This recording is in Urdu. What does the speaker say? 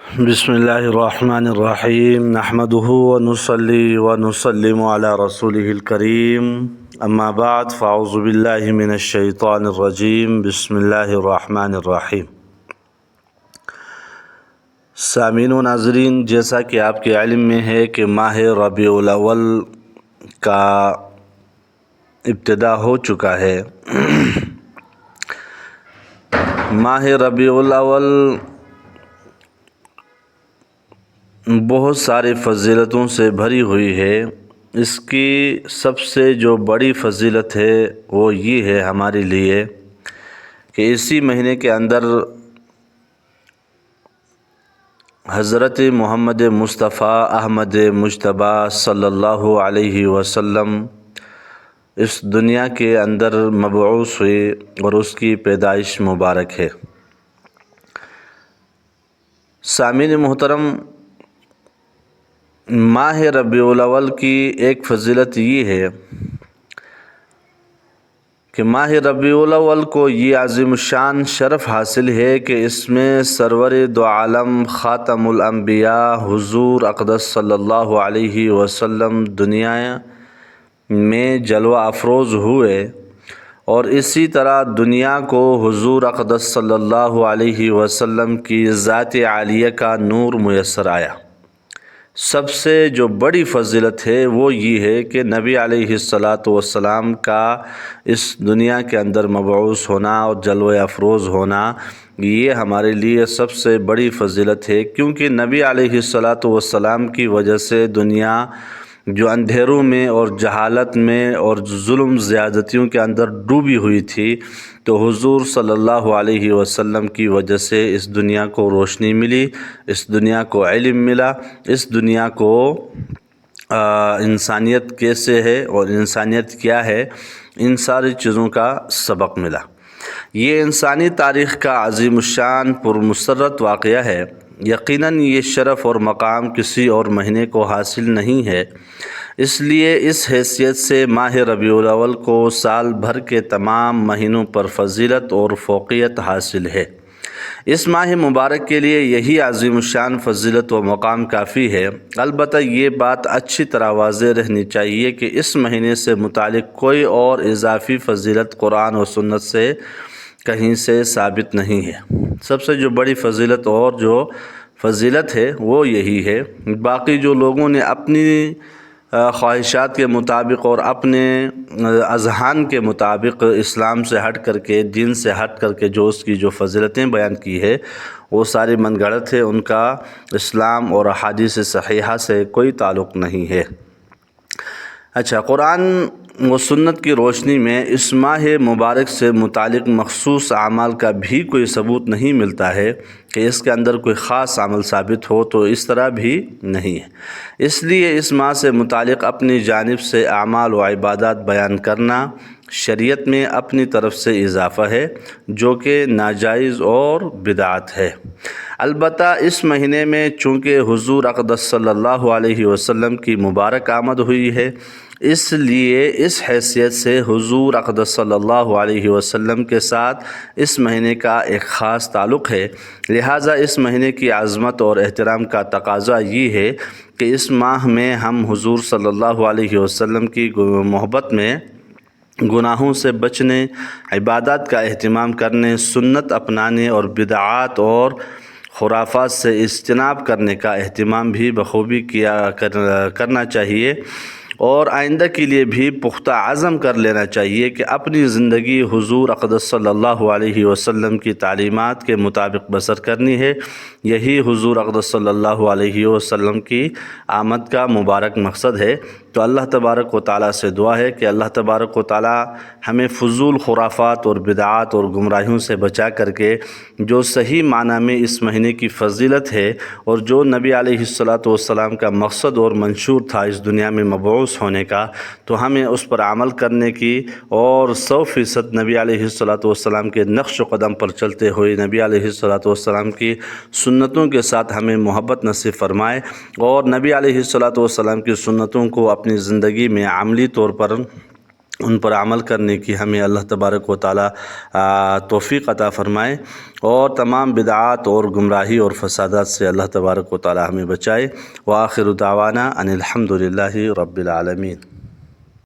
بسم اللہ الرحمن الرحیم نحمده ونصلی ونسلم علی رسوله الکریم اما بعد فاعوذ باللہ من الشیطان الرجیم بسم اللہ الرحمن الرحیم۔ سامعین و ناظرین، جیسا کہ آپ کے علم میں ہے کہ ماہ ربیع الاول کا ابتدا ہو چکا ہے۔ ماہ ربیع الاول بہت ساری فضیلتوں سے بھری ہوئی ہے۔ اس کی سب سے جو بڑی فضیلت ہے وہ یہ ہے ہمارے لیے کہ اسی مہینے کے اندر حضرت محمد مصطفیٰ احمد مجتبی صلی اللہ علیہ وسلم اس دنیا کے اندر مبعوث ہوئے اور اس کی پیدائش مبارک ہے۔ سامعین محترم، ماہ ربیع الاول کی ایک فضیلت یہ ہے کہ ماہ ربیع الاول کو یہ عظیم الشان شرف حاصل ہے کہ اس میں سرور دو عالم خاتم الانبیاء حضور اقدس صلی اللہ علیہ وسلم دنیا میں جلوہ افروز ہوئے، اور اسی طرح دنیا کو حضور اقدس صلی اللہ علیہ وسلم کی ذات عالیہ کا نور میسر آیا۔ سب سے جو بڑی فضیلت ہے وہ یہ ہے کہ نبی علیہ السلام کا اس دنیا کے اندر مبعوث ہونا اور جلوہ افروز ہونا، یہ ہمارے لیے سب سے بڑی فضیلت ہے، کیونکہ نبی علیہ السلام کی وجہ سے دنیا جو اندھیروں میں اور جہالت میں اور ظلم زیادتیوں کے اندر ڈوبی ہوئی تھی، تو حضور صلی اللہ علیہ وسلم کی وجہ سے اس دنیا کو روشنی ملی، اس دنیا کو علم ملا، اس دنیا کو انسانیت کیسے ہے اور انسانیت کیا ہے، ان ساری چیزوں کا سبق ملا۔ یہ انسانی تاریخ کا عظیم الشان پرمسرت واقعہ ہے۔ یقیناً یہ شرف اور مقام کسی اور مہینے کو حاصل نہیں ہے، اس لیے اس حیثیت سے ماہ ربیع الاول کو سال بھر کے تمام مہینوں پر فضیلت اور فوقیت حاصل ہے۔ اس ماہ مبارک کے لیے یہی عظیم الشان فضیلت و مقام کافی ہے۔ البتہ یہ بات اچھی طرح واضح رہنی چاہیے کہ اس مہینے سے متعلق کوئی اور اضافی فضیلت قرآن و سنت سے کہیں سے ثابت نہیں ہے۔ سب سے جو بڑی فضیلت اور جو فضیلت ہے وہ یہی ہے۔ باقی جو لوگوں نے اپنی خواہشات کے مطابق اور اپنے اذہان کے مطابق اسلام سے ہٹ کر کے، دین سے ہٹ کر کے جو اس کی جو فضیلتیں بیان کی ہے، وہ ساری من گھڑت ہے، ان کا اسلام اور احادیث صحیحہ سے کوئی تعلق نہیں ہے۔ اچھا، قرآن و سنت کی روشنی میں اس ماہ مبارک سے متعلق مخصوص اعمال کا بھی کوئی ثبوت نہیں ملتا ہے کہ اس کے اندر کوئی خاص عمل ثابت ہو، تو اس طرح بھی نہیں ہے۔ اس لیے اس ماہ سے متعلق اپنی جانب سے اعمال و عبادات بیان کرنا شریعت میں اپنی طرف سے اضافہ ہے، جو کہ ناجائز اور بدعت ہے۔ البتہ اس مہینے میں چونکہ حضور اقدس صلی اللہ علیہ وسلم کی مبارک آمد ہوئی ہے، اس لیے اس حیثیت سے حضور اقدس صلی اللہ علیہ وسلم کے ساتھ اس مہینے کا ایک خاص تعلق ہے۔ لہٰذا اس مہینے کی عظمت اور احترام کا تقاضا یہ ہے کہ اس ماہ میں ہم حضور صلی اللہ علیہ وسلم کی محبت میں، گناہوں سے بچنے، عبادات کا اہتمام کرنے، سنت اپنانے اور بدعات اور خرافات سے اجتناب کرنے کا اہتمام بھی بخوبی کرنا چاہیے، اور آئندہ کے لیے بھی پختہ عزم کر لینا چاہیے کہ اپنی زندگی حضور اقدس صلی اللہ علیہ وسلم کی تعلیمات کے مطابق بسر کرنی ہے۔ یہی حضور اقدس صلی اللہ علیہ وسلم کی آمد کا مبارک مقصد ہے۔ تو اللہ تبارک و تعالیٰ سے دعا ہے کہ اللہ تبارک و تعالیٰ ہمیں فضول خرافات اور بدعات اور گمراہیوں سے بچا کر کے جو صحیح معنی میں اس مہینے کی فضیلت ہے اور جو نبی علیہ السلام کا مقصد اور منشور تھا اس دنیا میں مبعوث ہونے کا، تو ہمیں اس پر عمل کرنے کی اور 100% نبی علیہ السلام کے نقش و قدم پر چلتے ہوئے نبی علیہ السلام کی سنتوں کے ساتھ ہمیں محبت نصیب فرمائے، اور نبی علیہ السلام کی سنتوں کو اپنی زندگی میں عملی طور پر ان پر عمل کرنے کی ہمیں اللہ تبارک و تعالی توفیق عطا فرمائے، اور تمام بدعات اور گمراہی اور فسادات سے اللہ تبارک و تعالی ہمیں بچائے۔ وآخر دعوانا ان الحمد للہ رب العالمین۔